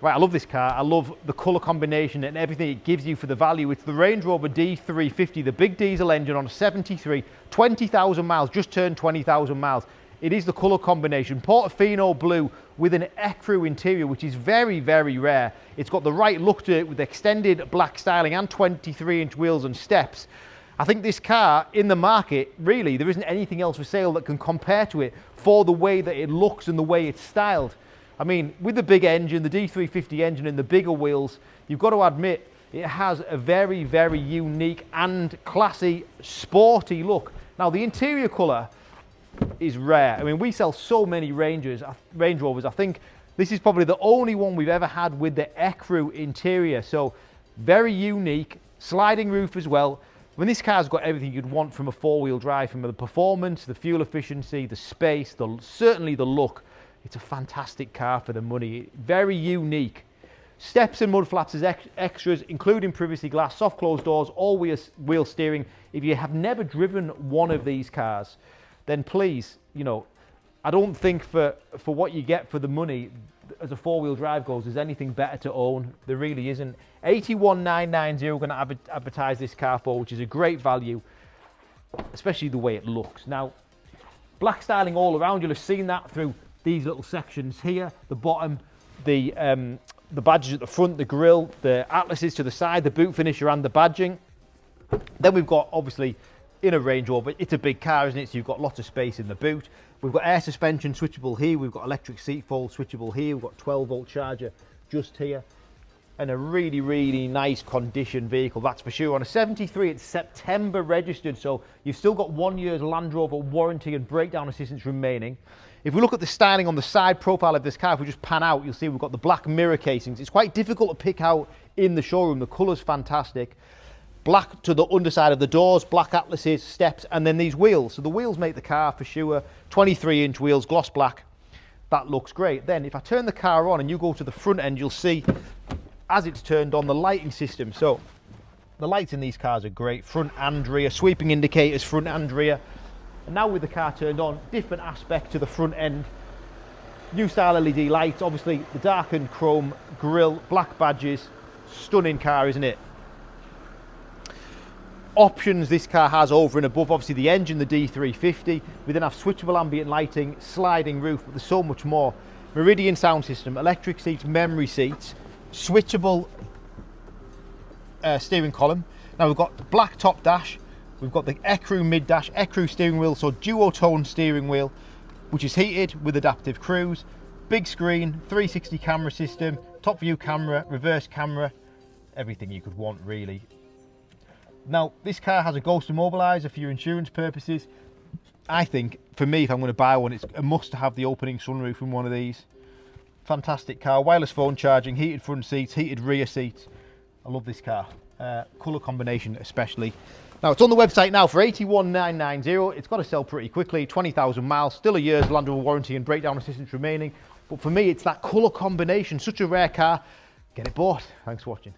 Right, I love this car. I love the colour combination and everything it gives you for the value. It's the Range Rover D350, the big diesel engine on a 73, 20,000 miles, just turned 20,000 miles. It is the colour combination, Portofino Blue with an Ecru interior, which is very, very rare. It's got the right look to it with extended black styling and 23-inch wheels and steps. I think this car in the market, really, there isn't anything else for sale that can compare to it for the way that it looks and the way it's styled. I mean, with the big engine, the D350 engine and the bigger wheels, you've got to admit it has a very, very unique and classy, sporty look. Now, the interior colour is rare. I mean, we sell so many Range Rovers. I think this is probably the only one we've ever had with the Ecru interior. So, very unique, sliding roof as well. When this car's got everything you'd want from a four-wheel drive, from the performance, the fuel efficiency, the space, certainly the look, it's a fantastic car for the money. Very unique. Steps and mud flaps as extras, including privacy glass, soft closed doors, all-wheel steering. If you have never driven one of these cars, then please, you know, I don't think for what you get for the money, as a four-wheel drive goes, there's anything better to own. There really isn't. 81,990 we're going to advertise this car for, which is a great value, especially the way it looks. Now, black styling all around, you'll have seen that through these little sections here, the bottom, the badges at the front, the grille, the atlases to the side, the boot finisher and the badging. Then we've got, obviously, in a Range Rover, it's a big car, isn't it? So you've got lots of space in the boot. We've got air suspension switchable here. We've got electric seat fold switchable here. We've got 12-volt charger just here. And a really, really nice condition vehicle, that's for sure. On a 73, it's September registered, so you've still got 1 year's Land Rover warranty and breakdown assistance remaining. If we look at the styling on the side profile of this car, if we just pan out, you'll see we've got the black mirror casings. It's quite difficult to pick out in the showroom. The colour's fantastic. Black to the underside of the doors, black atlases, steps, and then these wheels. So the wheels make the car for sure. 23-inch wheels, gloss black. That looks great. Then if I turn the car on and you go to the front end, you'll see as it's turned on the lighting system. So the lights in these cars are great, front and rear, sweeping indicators front and rear. And now with the car turned on, different aspect to the front end. New style LED lights, obviously the darkened chrome grille, black badges. Stunning car, isn't it? Options this car has over and above, obviously the engine, the D350. We then have switchable ambient lighting, sliding roof, but there's so much more. Meridian sound system, electric seats, memory seats, switchable steering column. Now we've got the black top dash, we've got the Ecru mid dash, Ecru steering wheel, so duotone steering wheel, which is heated with adaptive cruise, big screen, 360 camera system, top view camera, reverse camera, everything you could want really. Now this car has a ghost immobiliser for your insurance purposes. I think for me, if I'm going to buy one, it's a must to have the opening sunroof in one of these. Fantastic car, wireless phone charging, heated front seats, heated rear seats. I love this car, colour combination especially. Now it's on the website now for 81,990. It's got to sell pretty quickly, 20,000 miles, still a year's Land Rover warranty and breakdown assistance remaining. But for me, it's that colour combination, such a rare car. Get it bought. Thanks for watching.